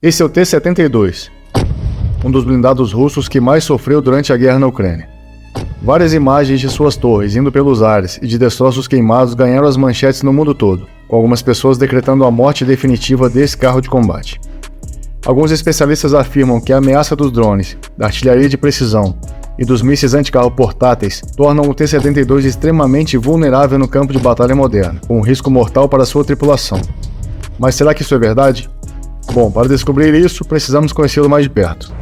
Esse é o T-72, um dos blindados russos que mais sofreu durante a guerra na Ucrânia. Várias imagens de suas torres indo pelos ares e de destroços queimados ganharam as manchetes no mundo todo, com algumas pessoas decretando a morte definitiva desse carro de combate. Alguns especialistas afirmam que a ameaça dos drones, da artilharia de precisão e dos mísseis anticarro portáteis tornam o T-72 extremamente vulnerável no campo de batalha moderno, com um risco mortal para sua tripulação. Mas será que isso é verdade? Bom, para descobrir isso, precisamos conhecê-lo mais de perto.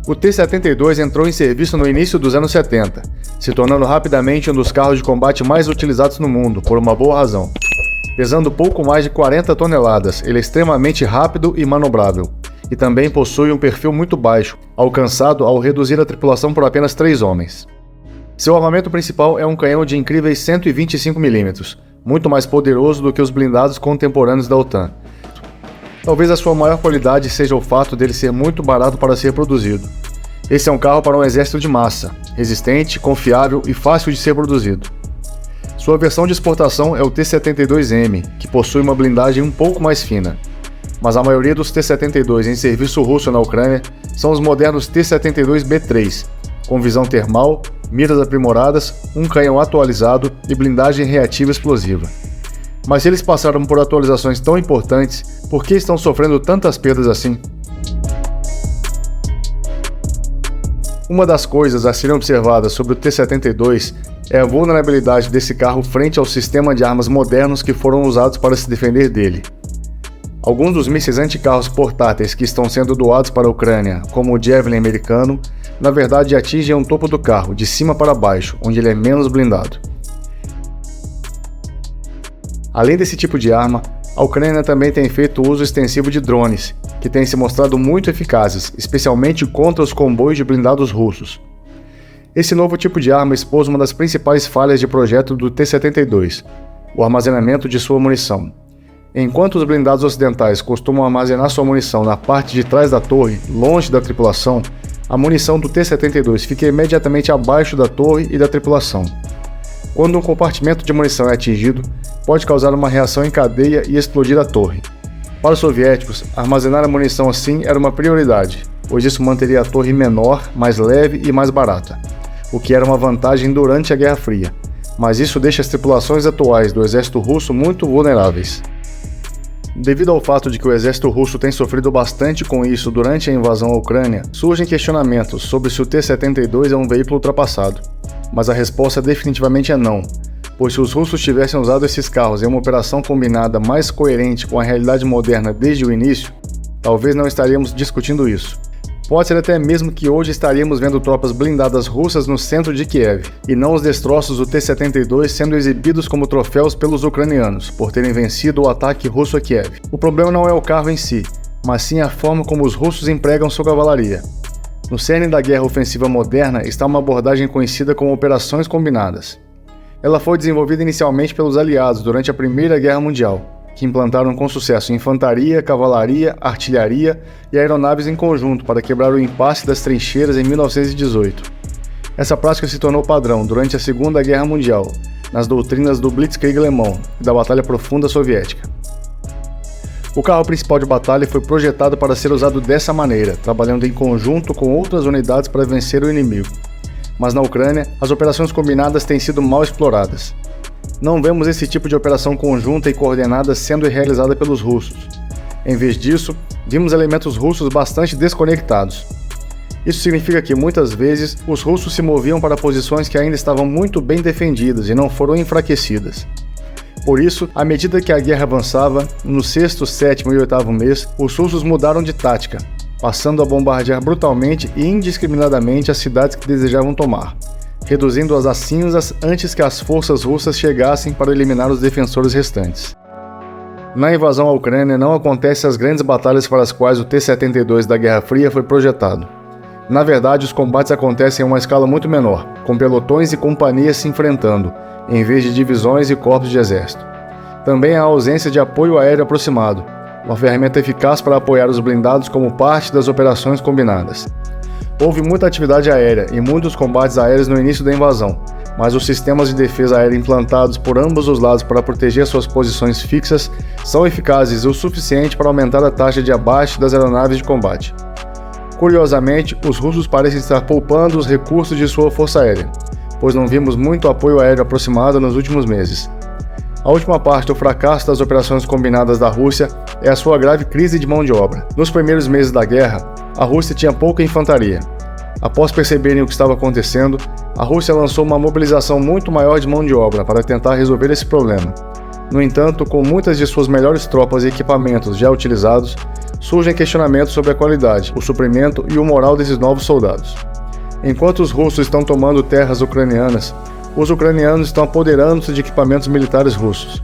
O T-72 entrou em serviço no início dos anos 70, se tornando rapidamente um dos carros de combate mais utilizados no mundo, por uma boa razão. Pesando pouco mais de 40 toneladas, ele é extremamente rápido e manobrável, e também possui um perfil muito baixo, alcançado ao reduzir a tripulação por apenas 3 homens. Seu armamento principal é um canhão de incríveis 125 mm, muito mais poderoso do que os blindados contemporâneos da OTAN. Talvez a sua maior qualidade seja o fato dele ser muito barato para ser produzido. Esse é um carro para um exército de massa, resistente, confiável e fácil de ser produzido. Sua versão de exportação é o T-72M, que possui uma blindagem um pouco mais fina. Mas a maioria dos T-72 em serviço russo na Ucrânia são os modernos T-72B3, com visão termal, miras aprimoradas, um canhão atualizado e blindagem reativa explosiva. Mas se eles passaram por atualizações tão importantes, por que estão sofrendo tantas perdas assim? Uma das coisas a serem observadas sobre o T-72 é a vulnerabilidade desse carro frente ao sistema de armas modernos que foram usados para se defender dele. Alguns dos mísseis anticarros portáteis que estão sendo doados para a Ucrânia, como o Javelin americano, na verdade atingem o topo do carro, de cima para baixo, onde ele é menos blindado. Além desse tipo de arma, a Ucrânia também tem feito uso extensivo de drones, que têm se mostrado muito eficazes, especialmente contra os comboios de blindados russos. Esse novo tipo de arma expôs uma das principais falhas de projeto do T-72, o armazenamento de sua munição. Enquanto os blindados ocidentais costumam armazenar sua munição na parte de trás da torre, longe da tripulação, a munição do T-72 fica imediatamente abaixo da torre e da tripulação. Quando um compartimento de munição é atingido, pode causar uma reação em cadeia e explodir a torre. Para os soviéticos, armazenar a munição assim era uma prioridade, pois isso manteria a torre menor, mais leve e mais barata, o que era uma vantagem durante a Guerra Fria, mas isso deixa as tripulações atuais do exército russo muito vulneráveis. Devido ao fato de que o exército russo tem sofrido bastante com isso durante a invasão à Ucrânia, surgem questionamentos sobre se o T-72 é um veículo ultrapassado, mas a resposta definitivamente é não, pois se os russos tivessem usado esses carros em uma operação combinada mais coerente com a realidade moderna desde o início, talvez não estaríamos discutindo isso. Pode ser até mesmo que hoje estaríamos vendo tropas blindadas russas no centro de Kiev, e não os destroços do T-72 sendo exibidos como troféus pelos ucranianos, por terem vencido o ataque russo a Kiev. O problema não é o carro em si, mas sim a forma como os russos empregam sua cavalaria. No cerne da guerra ofensiva moderna está uma abordagem conhecida como operações combinadas. Ela foi desenvolvida inicialmente pelos aliados durante a Primeira Guerra Mundial, que implantaram com sucesso infantaria, cavalaria, artilharia e aeronaves em conjunto para quebrar o impasse das trincheiras em 1918. Essa prática se tornou padrão durante a Segunda Guerra Mundial, nas doutrinas do Blitzkrieg alemão e da Batalha Profunda soviética. O carro principal de batalha foi projetado para ser usado dessa maneira, trabalhando em conjunto com outras unidades para vencer o inimigo. Mas na Ucrânia, as operações combinadas têm sido mal exploradas. Não vemos esse tipo de operação conjunta e coordenada sendo realizada pelos russos. Em vez disso, vimos elementos russos bastante desconectados. Isso significa que muitas vezes os russos se moviam para posições que ainda estavam muito bem defendidas e não foram enfraquecidas. Por isso, à medida que a guerra avançava, no 6º, 7º e 8º mês, os russos mudaram de tática, passando a bombardear brutalmente e indiscriminadamente as cidades que desejavam tomar, reduzindo-as a cinzas antes que as forças russas chegassem para eliminar os defensores restantes. Na invasão à Ucrânia não acontecem as grandes batalhas para as quais o T-72 da Guerra Fria foi projetado. Na verdade, os combates acontecem em uma escala muito menor, com pelotões e companhias se enfrentando, em vez de divisões e corpos de exército. Também há a ausência de apoio aéreo aproximado, uma ferramenta eficaz para apoiar os blindados como parte das operações combinadas. Houve muita atividade aérea e muitos combates aéreos no início da invasão, mas os sistemas de defesa aérea implantados por ambos os lados para proteger suas posições fixas são eficazes o suficiente para aumentar a taxa de abate das aeronaves de combate. Curiosamente, os russos parecem estar poupando os recursos de sua força aérea, pois não vimos muito apoio aéreo aproximado nos últimos meses. A última parte do fracasso das operações combinadas da Rússia é a sua grave crise de mão de obra. Nos primeiros meses da guerra, a Rússia tinha pouca infantaria. Após perceberem o que estava acontecendo, a Rússia lançou uma mobilização muito maior de mão de obra para tentar resolver esse problema. No entanto, com muitas de suas melhores tropas e equipamentos já utilizados, surgem questionamentos sobre a qualidade, o suprimento e o moral desses novos soldados. Enquanto os russos estão tomando terras ucranianas, os ucranianos estão apoderando-se de equipamentos militares russos.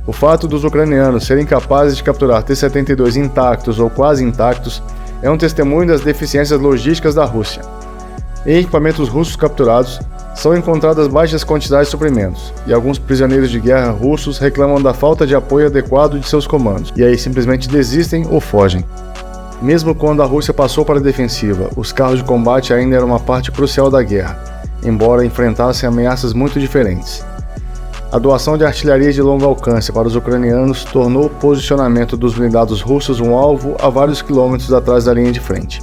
O fato dos ucranianos serem capazes de capturar T-72 intactos ou quase intactos é um testemunho das deficiências logísticas da Rússia. Em equipamentos russos capturados, são encontradas baixas quantidades de suprimentos, e alguns prisioneiros de guerra russos reclamam da falta de apoio adequado de seus comandos, e aí simplesmente desistem ou fogem. Mesmo quando a Rússia passou para a defensiva, os carros de combate ainda eram uma parte crucial da guerra, embora enfrentassem ameaças muito diferentes. A doação de artilharia de longo alcance para os ucranianos tornou o posicionamento dos blindados russos um alvo a vários quilômetros atrás da linha de frente.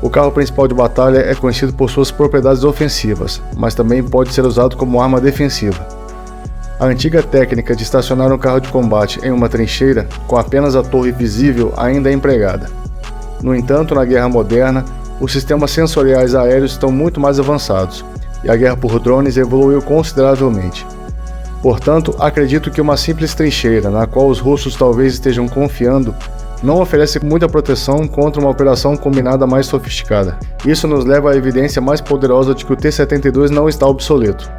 O carro principal de batalha é conhecido por suas propriedades ofensivas, mas também pode ser usado como arma defensiva. A antiga técnica de estacionar um carro de combate em uma trincheira, com apenas a torre visível, ainda é empregada. No entanto, na guerra moderna, os sistemas sensoriais aéreos estão muito mais avançados, e a guerra por drones evoluiu consideravelmente. Portanto, acredito que uma simples trincheira, na qual os russos talvez estejam confiando, não oferece muita proteção contra uma operação combinada mais sofisticada. Isso nos leva à evidência mais poderosa de que o T-72 não está obsoleto.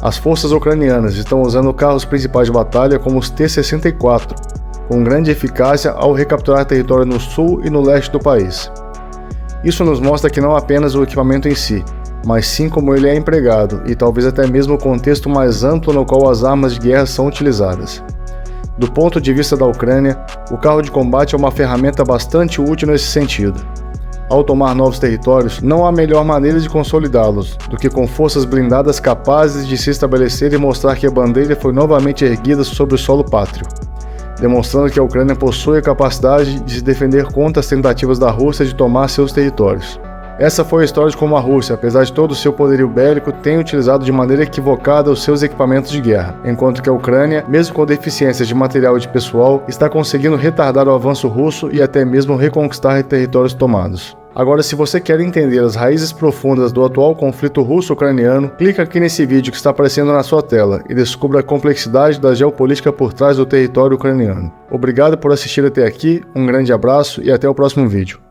As forças ucranianas estão usando carros principais de batalha como os T-64, com grande eficácia ao recapturar território no sul e no leste do país. Isso nos mostra que não apenas o equipamento em si, mas sim como ele é empregado e talvez até mesmo o contexto mais amplo no qual as armas de guerra são utilizadas. Do ponto de vista da Ucrânia, o carro de combate é uma ferramenta bastante útil nesse sentido. Ao tomar novos territórios, não há melhor maneira de consolidá-los do que com forças blindadas capazes de se estabelecer e mostrar que a bandeira foi novamente erguida sobre o solo pátrio, demonstrando que a Ucrânia possui a capacidade de se defender contra as tentativas da Rússia de tomar seus territórios. Essa foi a história de como a Rússia, apesar de todo o seu poderio bélico, tem utilizado de maneira equivocada os seus equipamentos de guerra, enquanto que a Ucrânia, mesmo com deficiências de material e de pessoal, está conseguindo retardar o avanço russo e até mesmo reconquistar territórios tomados. Agora, se você quer entender as raízes profundas do atual conflito russo-ucraniano, clica aqui nesse vídeo que está aparecendo na sua tela e descubra a complexidade da geopolítica por trás do território ucraniano. Obrigado por assistir até aqui, um grande abraço e até o próximo vídeo.